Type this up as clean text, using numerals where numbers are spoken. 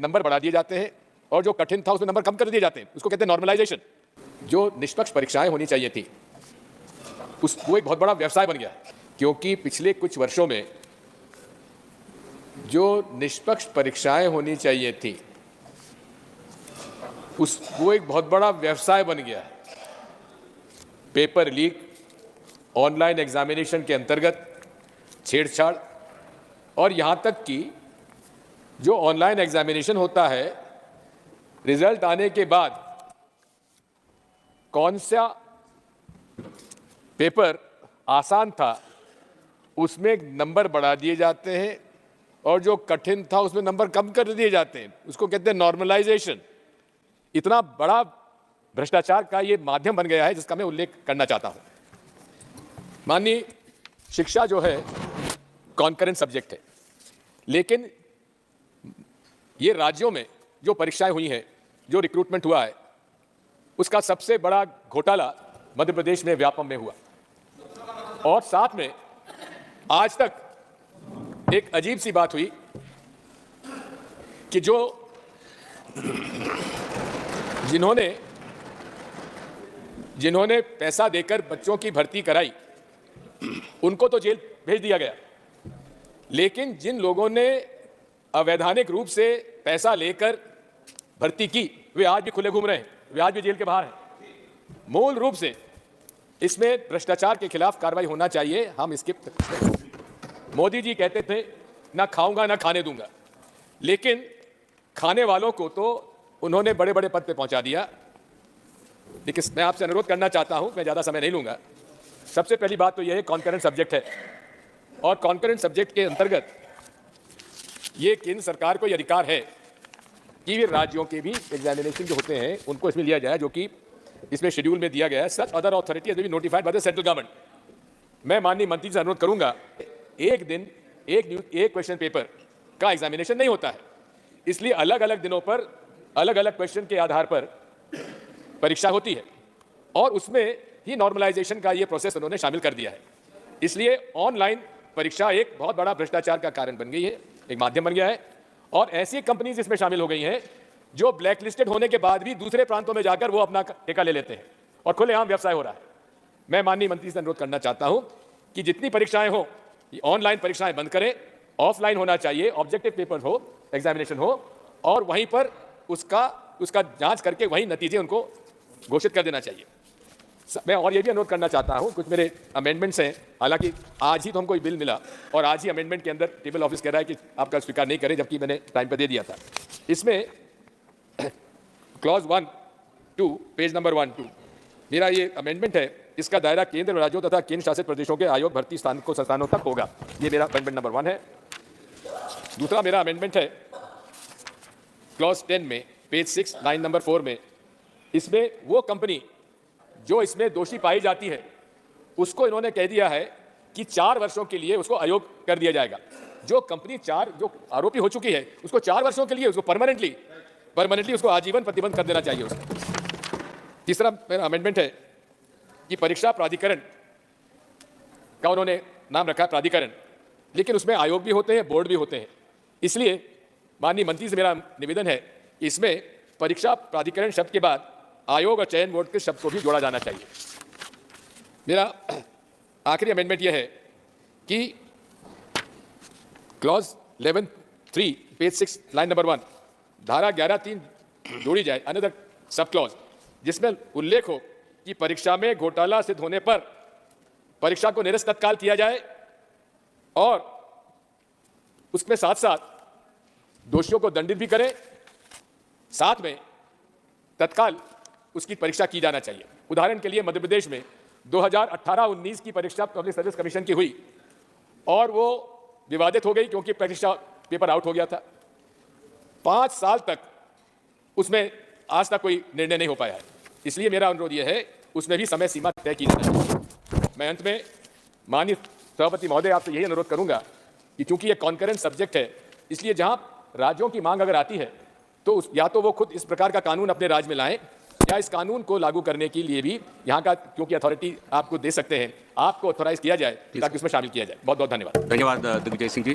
Number बढ़ा दिए जाते हैं और जो कठिन था उसमें नंबर कम कर दिए जाते हैं। उसको कहते हैं नॉर्मलाइजेशन। जो निष्पक्ष परीक्षाएं होनी चाहिए थी वो एक बहुत बड़ा व्यवसाय बन गया, क्योंकि पिछले कुछ वर्षों में जो निष्पक्ष परीक्षाएं होनी चाहिए थी वो एक बहुत बड़ा व्यवसाय बन गया है। पेपर लीक, ऑनलाइन एग्जामिनेशन के अंतर्गत छेड़छाड़, और यहां तक कि जो ऑनलाइन एग्जामिनेशन होता है, रिजल्ट आने के बाद कौन सा पेपर आसान था उसमें नंबर बढ़ा दिए जाते हैं और जो कठिन था उसमें नंबर कम कर दिए जाते हैं। उसको कहते हैं नॉर्मलाइजेशन। इतना बड़ा भ्रष्टाचार का ये माध्यम बन गया है जिसका मैं उल्लेख करना चाहता हूं। माननीय, शिक्षा जो है कॉन्करेंट सब्जेक्ट है, लेकिन ये राज्यों में जो परीक्षाएं हुई हैं, जो रिक्रूटमेंट हुआ है, उसका सबसे बड़ा घोटाला मध्य प्रदेश में व्यापम में हुआ। और साथ में आज तक एक अजीब सी बात हुई कि जिन्होंने पैसा देकर बच्चों की भर्ती कराई उनको तो जेल भेज दिया गया, लेकिन जिन लोगों ने अवैधानिक रूप से पैसा लेकर भर्ती की वे आज भी खुले घूम रहे हैं, वे आज भी जेल के बाहर हैं। मूल रूप से इसमें भ्रष्टाचार के खिलाफ कार्रवाई होना चाहिए। हम इसके मोदी जी कहते थे ना खाऊंगा ना खाने दूंगा, लेकिन खाने वालों को तो उन्होंने बड़े बड़े पद पे पहुंचा दिया। लेकिन मैं आपसे अनुरोध करना चाहता हूं, मैं ज्यादा समय नहीं लूंगा। सबसे पहली बात तो यह है कॉन्करेंट सब्जेक्ट है, और कॉन्करेंट सब्जेक्ट के अंतर्गत ये केंद्र सरकार को यह अधिकार है कि वे राज्यों के भी एग्जामिनेशन जो होते हैं उनको इसमें लिया जाए, जो कि इसमें शेड्यूल में दिया गया है। Such other authority has been notified by the central government. मैं माननीय मंत्री से अनुरोध करूंगा, एक दिन एक क्वेश्चन पेपर का एग्जामिनेशन नहीं होता है, इसलिए अलग अलग दिनों पर अलग अलग क्वेश्चन के आधार पर परीक्षा होती है, और उसमें ही नॉर्मलाइजेशन का ये प्रोसेस उन्होंने शामिल कर दिया है। इसलिए ऑनलाइन परीक्षा एक बहुत बड़ा भ्रष्टाचार का कारण बन गई है, एक माध्यम बन गया है। और ऐसी कंपनीज इसमें शामिल हो गई हैं जो ब्लैक लिस्टेड होने के बाद भी दूसरे प्रांतों में जाकर वो अपना ठेका ले लेते हैं और खुलेआम व्यवसाय हो रहा है। मैं माननीय मंत्री से अनुरोध करना चाहता हूं कि जितनी परीक्षाएं हो, ऑनलाइन परीक्षाएं बंद करें, ऑफलाइन होना चाहिए, ऑब्जेक्टिव पेपर हो, एग्जामिनेशन हो, और वहीं पर उसका जांच करके वहीं नतीजे उनको घोषित कर देना चाहिए। मैं और ये भी अनुरोध करना चाहता हूं, कुछ मेरे अमेंडमेंट्स हैं, हालांकि आज ही तो हमको बिल मिला और आज ही अमेंडमेंट के अंदर टेबल ऑफिस कह रहा है कि आपका स्वीकार नहीं करें, जबकि मैंने टाइम पर दे दिया था। इसमें क्लॉज 1(2) पेज नंबर 1(2) मेरा ये अमेंडमेंट है, इसका दायरा केंद्र राज्यों तथा केंद्र शासित प्रदेशों के आयोग भर्ती संस्थानों तक होगा। ये मेरा अमेंडमेंट नंबर 1 है। दूसरा मेरा अमेंडमेंट है क्लॉज 10 में पेज 6 लाइन नंबर 4 में। इसमें वो कंपनी जो इसमें दोषी पाई जाती है उसको इन्होंने कह दिया है कि 4 वर्षों के लिए उसको अयोग कर दिया जाएगा। जो कंपनी जो आरोपी हो चुकी है उसको 4 वर्षों के लिए उसको परमानेंटली उसको आजीवन प्रतिबंध कर देना चाहिए उसको। तीसरा मेरा अमेंडमेंट है कि परीक्षा प्राधिकरण का उन्होंने नाम रखा प्राधिकरण, लेकिन उसमें आयोग भी होते हैं, बोर्ड भी होते हैं। इसलिए माननीय मंत्री से मेरा निवेदन है कि इसमें परीक्षा प्राधिकरण शब्द के बाद आयोग और चयन बोर्ड के शब्द को भी जोड़ा जाना चाहिए। मेरा आखिरी अमेंडमेंट यह है कि क्लॉज 11(3) पेज 6 लाइन नंबर 1 धारा 11(3) जोड़ी जाए, अनदर सब क्लॉज, जिसमें उल्लेख हो कि परीक्षा में घोटाला सिद्ध होने पर परीक्षा को निरस्त तत्काल किया जाए और उसमें साथ साथ दोषियों को दंडित भी करें, साथ में तत्काल उसकी परीक्षा की जाना चाहिए। उदाहरण के लिए मध्य प्रदेश में 2018-19 की परीक्षा पब्लिक सर्विस कमीशन की हुई और वो विवादित हो गई क्योंकि परीक्षा पेपर आउट हो गया था। 5 साल तक उसमें आज तक कोई निर्णय नहीं हो पाया है। इसलिए मेरा अनुरोध यह है उसमें भी समय सीमा तय की जानी चाहिए। मैं अंत में माननीय सभापति महोदय आपसे यही अनुरोध करूंगा कि चूंकि ये कॉन्करेंट सब्जेक्ट है, इसलिए जहां राज्यों की मांग अगर आती है तो या तो वो खुद इस प्रकार का कानून अपने राज्य में लाएं, या इस कानून को लागू करने के लिए भी यहाँ का क्योंकि अथॉरिटी आपको दे सकते हैं, आपको ऑथोराइज किया जाए ताकि उसमें शामिल किया जाए। बहुत बहुत धन्यवाद। धन्यवाद दिग्विजय सिंह जी।